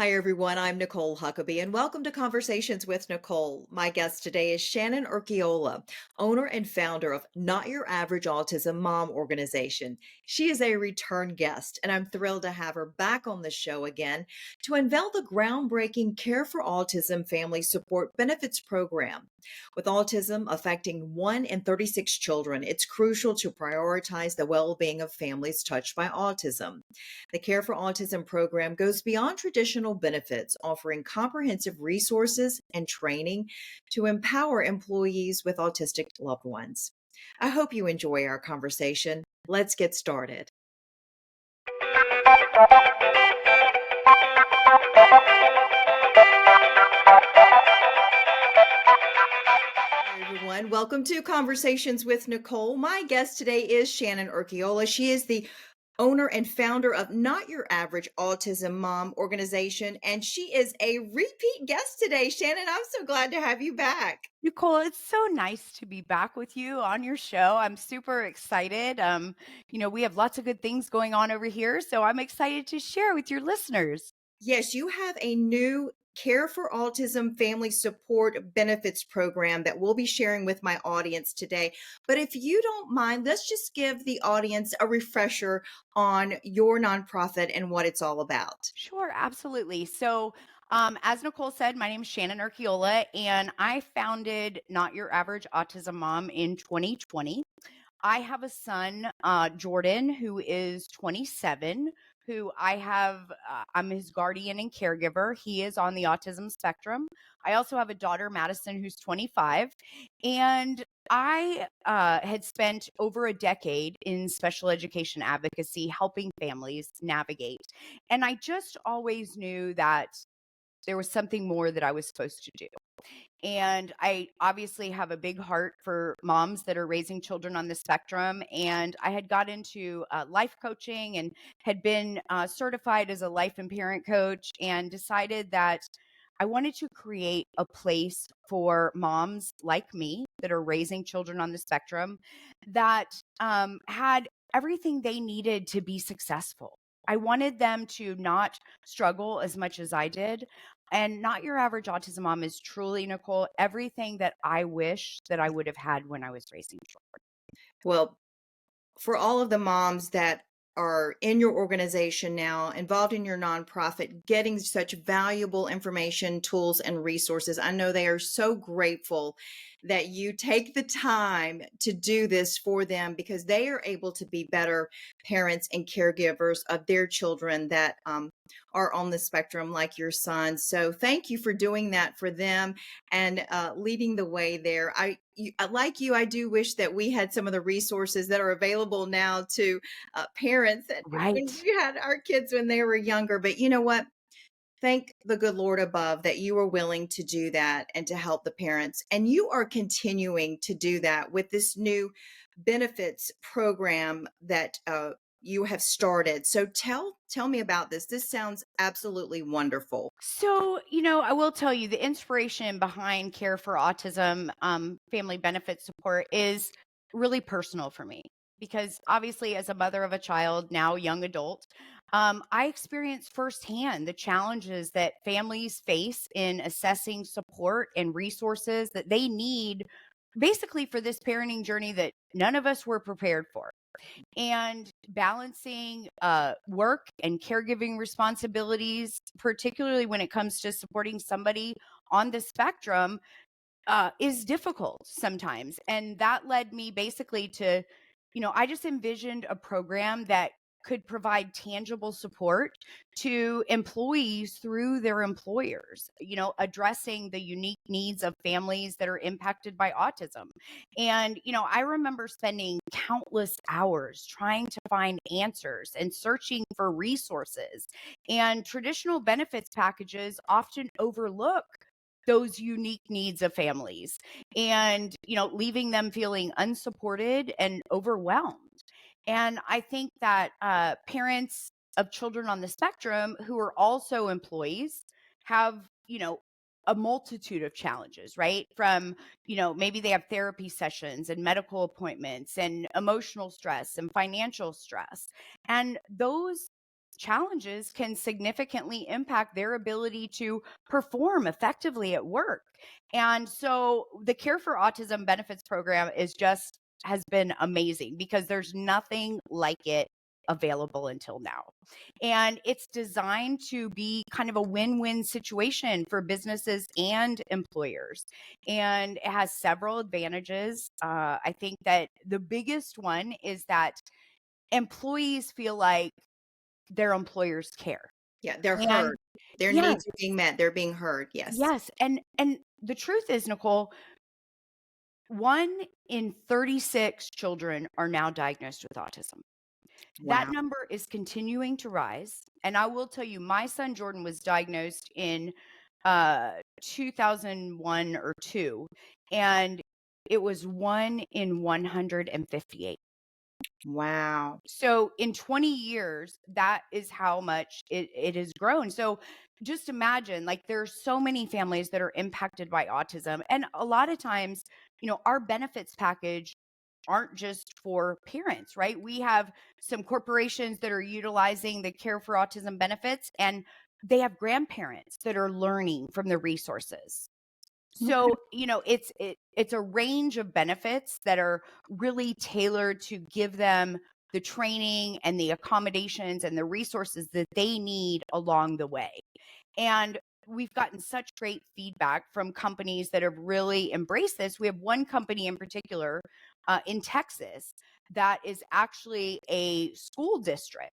Hi, everyone. I'm Nicole Huckabee, and welcome to Conversations with Nicole. My guest today is Shannon Urquiola, owner and founder of Not Your Average Autism Mom organization. She is a return guest, and I'm thrilled to have her back on the show again to unveil the groundbreaking Care for Autism Family Support Benefits Program. With autism affecting 1 in 36 children, it's crucial to prioritize the well being of families touched by autism. The Care for Autism program goes beyond traditional benefits, offering comprehensive resources and training to empower employees with autistic loved ones. I hope you enjoy our conversation. Let's get started. Hi, everyone. Welcome to Conversations with Nicole. My guest today is Shannon Urquiola. She is the owner and founder of Not Your Average Autism Mom organization, and she is a repeat guest today. Shannon, I'm so glad to have you back. Nicole, it's so nice to be back with you on your show. I'm super excited. We have lots of good things going on over here, so I'm excited to share with your listeners. Yes, you have a new Care for Autism Family Support Benefits program that we'll be sharing with my audience today. But if you don't mind, let's just give the audience a refresher on your nonprofit and what it's all about. Sure, absolutely. As Nicole said, my name is Shannon Urquiola, and I founded Not Your Average Autism Mom in 2020. I have a son, Jordan, who is 27, I'm his guardian and caregiver. He is on the autism spectrum. I also have a daughter, Madison, who's 25. And I had spent over a decade in special education advocacy, helping families navigate. And I just always knew that there was something more that I was supposed to do. And I obviously have a big heart for moms that are raising children on the spectrum. And I had got into life coaching and had been certified as a life and parent coach, and decided that I wanted to create a place for moms like me that are raising children on the spectrum that had everything they needed to be successful. I wanted them to not struggle as much as I did. And Not Your Average Autism Mom is truly, Nicole, everything that I wish that I would have had when I was raising children. Well, for all of the moms that are in your organization now, involved in your nonprofit, getting such valuable information, tools, and resources, I know they are so grateful that you take the time to do this for them because they are able to be better parents and caregivers of their children that are on the spectrum, like your son. So, thank you for doing that for them and leading the way there. Like you, I do wish that we had some of the resources that are available now to parents that when Right. we had our kids when they were younger. But you know what? Thank the good Lord above that you were willing to do that and to help the parents. And you are continuing to do that with this new benefits program that you have started. So tell me about this. This sounds absolutely wonderful. I will tell you the inspiration behind Care for Autism family benefit support is really personal for me, because obviously, as a mother of a child, now young adult, I experienced firsthand the challenges that families face in assessing support and resources that they need basically for this parenting journey that none of us were prepared for. And balancing work and caregiving responsibilities, particularly when it comes to supporting somebody on the spectrum, is difficult sometimes. And that led me basically to, I just envisioned a program that could provide tangible support to employees through their employers, addressing the unique needs of families that are impacted by autism. And, I remember spending countless hours trying to find answers and searching for resources. And traditional benefits packages often overlook those unique needs of families, and leaving them feeling unsupported and overwhelmed. And I think that parents of children on the spectrum who are also employees have a multitude of challenges, right? From maybe they have therapy sessions and medical appointments and emotional stress and financial stress, and those challenges can significantly impact their ability to perform effectively at work. And so the Care for Autism benefits program has been amazing because there's nothing like it available until now. And it's designed to be kind of a win-win situation for businesses and employers. And it has several advantages. I think that the biggest one is that employees feel like their employers care. Yeah, they're And heard. Their yes, needs are being met. They're being heard. Yes. yes. And the truth is, Nicole, 1 in 36 children are now diagnosed with autism. That Wow. number is continuing to rise. And I will tell you, my son Jordan was diagnosed in 2001 or 2, and it was 1 in 158. Wow. So in 20 years, that is how much it has grown. So just imagine, like, there's so many families that are impacted by autism. And a lot of times, our benefits package aren't just for parents, right? We have some corporations that are utilizing the Care for Autism benefits, and they have grandparents that are learning from the resources. Okay. So, it's a range of benefits that are really tailored to give them the training and the accommodations and the resources that they need along the way. And we've gotten such great feedback from companies that have really embraced this. We have one company in particular in Texas that is actually a school district.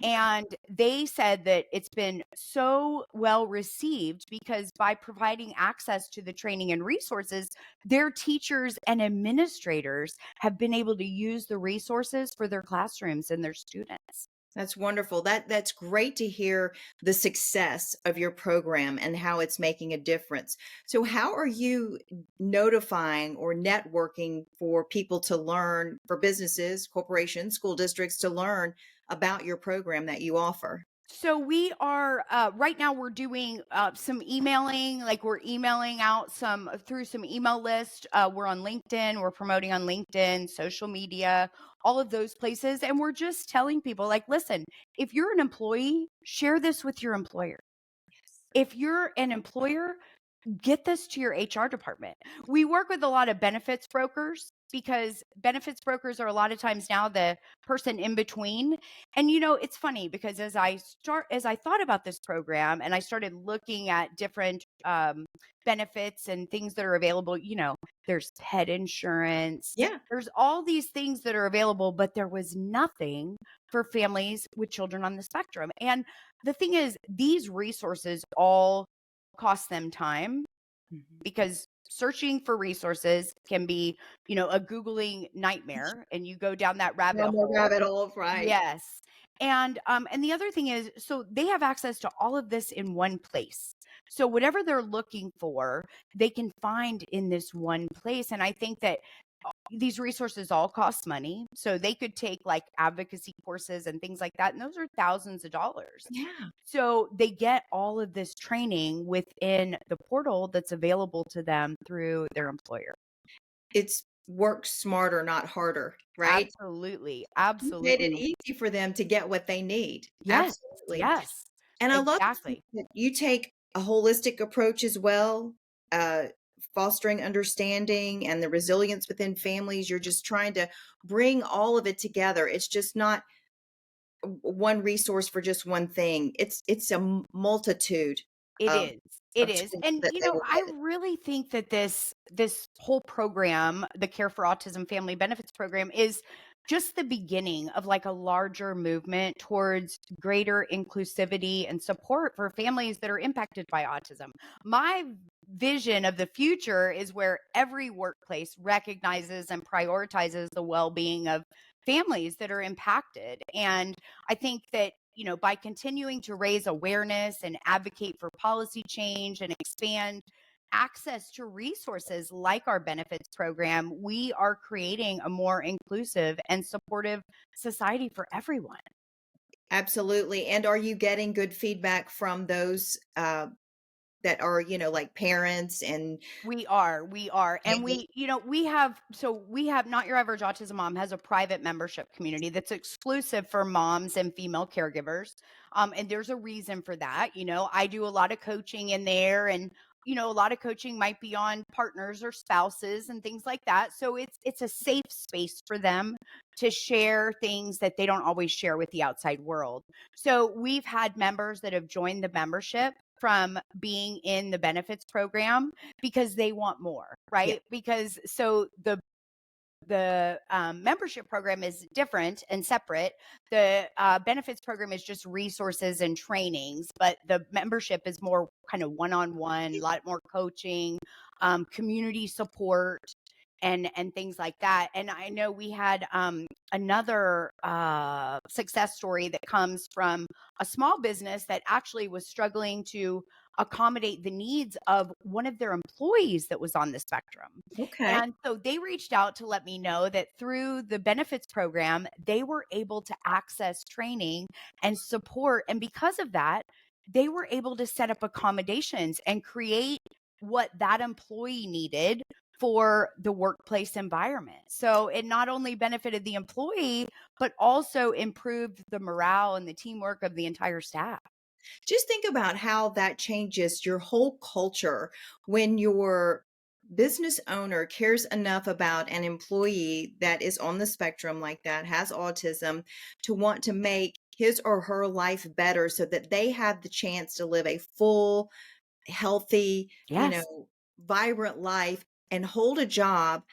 And they said that it's been so well received because by providing access to the training and resources, their teachers and administrators have been able to use the resources for their classrooms and their students. That's wonderful. That's great to hear the success of your program and how it's making a difference. So how are you notifying or networking for people to learn, for businesses, corporations, school districts to learn about your program that you offer? So we are right now we're doing some emailing, like we're emailing out some through some email list. We're on LinkedIn, we're promoting on LinkedIn, social media, all of those places. And we're just telling people, like, listen, if you're an employee, share this with your employer. If you're an employer, get this to your HR department. We work with a lot of benefits brokers because benefits brokers are a lot of times now the person in between. And it's funny because as I thought about this program and I started looking at different benefits and things that are available, there's pet insurance. Yeah. There's all these things that are available, but there was nothing for families with children on the spectrum. And the thing is, these resources all cost them time Mhm. because searching for resources can be, a Googling nightmare and you go down that rabbit No more hole. rabbit holes, right? Yes. And the other thing is, so they have access to all of this in one place. So whatever they're looking for, they can find in this one place. And I think that these resources all cost money. So they could take like advocacy courses and things like that. And those are thousands of dollars. Yeah. So they get all of this training within the portal that's available to them through their employer. It's work smarter, not harder, right? Absolutely. You made it Absolutely. easy for them to get what they need. Yes. Absolutely. Yes. And I love the fact Exactly. that you take a holistic approach as well, uh, fostering understanding and the resilience within families. You're just trying to bring all of it together. It's just not one resource for just one thing. It's a multitude It of is. It is. tools And that they will I get. really think that this whole program, the Care for Autism Family Benefits program is just the beginning of like a larger movement towards greater inclusivity and support for families that are impacted by autism. My vision of the future is where every workplace recognizes and prioritizes the well-being of families that are impacted. And I think that, by continuing to raise awareness and advocate for policy change and expand access to resources like our benefits program, we are creating a more inclusive and supportive society for everyone. Absolutely. And are you getting good feedback from those that are, like parents and We are, and we have Not Your Average Autism Mom has a private membership community that's exclusive for moms and female caregivers, and there's a reason for that. I do a lot of coaching in there, and a lot of coaching might be on partners or spouses and things like that. So it's a safe space for them to share things that they don't always share with the outside world. So we've had members that have joined the membership from being in the benefits program because they want more, yeah. right? Because so the membership program is different and separate. The benefits program is just resources and trainings, but the membership is more kind of one-on-one, a lot more coaching, community support, and things like that. And I know we had another success story that comes from a small business that actually was struggling to accommodate the needs of one of their employees that was on the spectrum. Okay. And so they reached out to let me know that through the benefits program, they were able to access training and support. And because of that, they were able to set up accommodations and create what that employee needed for the workplace environment. So it not only benefited the employee, but also improved the morale and the teamwork of the entire staff. Just think about how that changes your whole culture when your business owner cares enough about an employee that is on the spectrum like that, has autism, to want to make his or her life better so that they have the chance to live a full, healthy, Yes, vibrant life and hold a job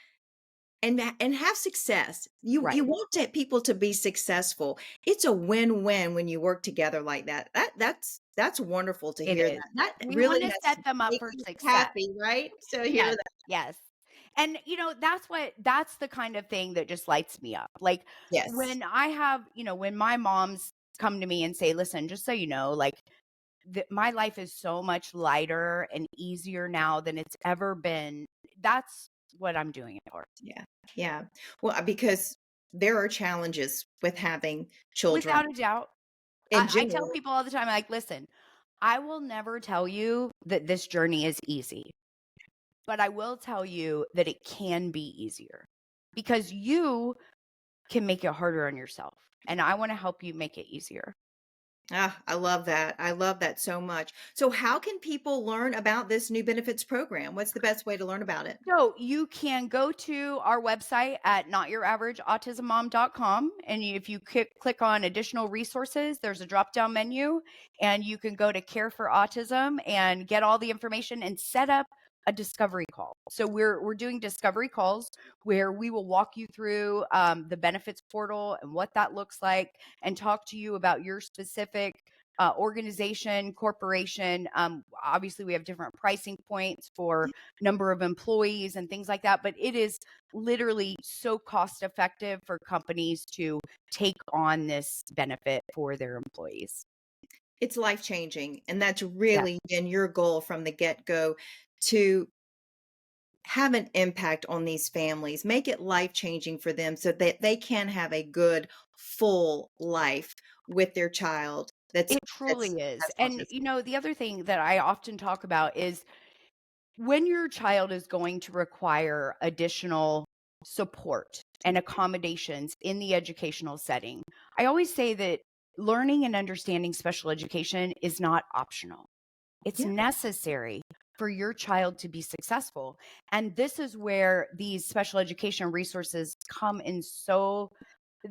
and have success. You right. want people to be successful. It's a win-win when you work together like that. That's wonderful to It hear is. that. That We really want to has set them up make for you success. happy, right? To hear Yes, that. yes. And that's the kind of thing that just lights me up. Like Yes. when I have, when my moms come to me and say, "Listen, just so you know, like my life is so much lighter and easier now than it's ever been." That's what I'm doing it for. Yeah. Yeah. Well, because there are challenges with having children Without a doubt. in I tell general. people all the time, like, "Listen, I will never tell you that this journey is easy. But I will tell you that it can be easier because you can make it harder on yourself. And I want to help you make it easier. Ah, I love that. I love that so much. So how can people learn about this new benefits program? What's the best way to learn about it? So you can go to our website at notyouraverageautismmom.com. And if you click on additional resources, there's a drop down menu and you can go to Care for Autism and get all the information and set up a discovery call. So we're doing discovery calls where we will walk you through the benefits portal and what that looks like and talk to you about your specific organization, corporation. Obviously, we have different pricing points for number of employees and things like that. But it is literally so cost effective for companies to take on this benefit for their employees. It's life changing, and that's Yeah, really been your goal from the get-go to have an impact on these families, make it life changing for them so that they can have a good, full life with their child it that's truly is. has And, autism. the other thing that I often talk about is when your child is going to require additional support and accommodations in the educational setting, I always say that learning and understanding special education is not optional. It's Yeah. necessary for your child to be successful. And this is where these special education resources come in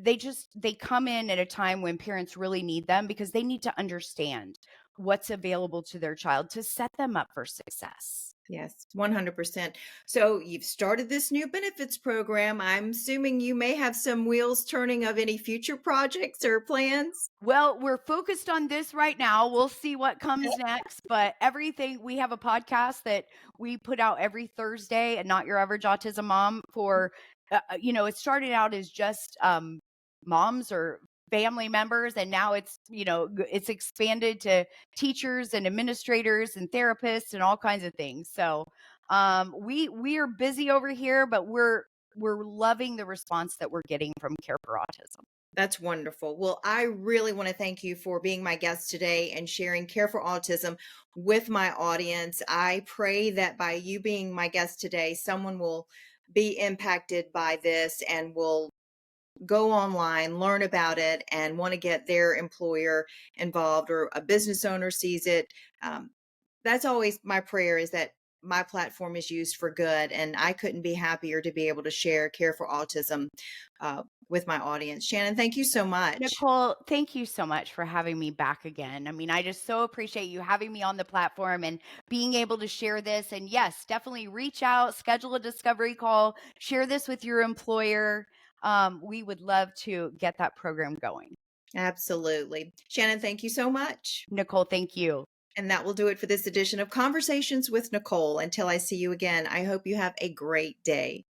they come in at a time when parents really need them because they need to understand what's available to their child to set them up for success. Yes, 100%. So you've started this new benefits program. I'm assuming you may have some wheels turning of any future projects or plans? Well, we're focused on this right now. We'll see what comes next, but everything we have a podcast that we put out every Thursday and Not Your Average Autism Mom for it started out as just moms or family members and now it's expanded to teachers and administrators and therapists and all kinds of things. So, we are busy over here, but we're loving the response that we're getting from Care for Autism. That's wonderful. Well, I really want to thank you for being my guest today and sharing Care for Autism with my audience. I pray that by you being my guest today, someone will be impacted by this and will go online, learn about it, and want to get their employer involved, or a business owner sees it. Um, that's always my prayer, is that my platform is used for good. And I couldn't be happier to be able to share Care for Autism with my audience. Shannon, thank you so much. Nicole, thank you so much for having me back again. I mean, I just so appreciate you having me on the platform and being able to share this. And yes, definitely reach out, schedule a discovery call, share this with your employer. We would love to get that program going. Absolutely. Shannon, thank you so much. Nicole, thank you. And that will do it for this edition of Conversations with Nicole. Until I see you again, I hope you have a great day.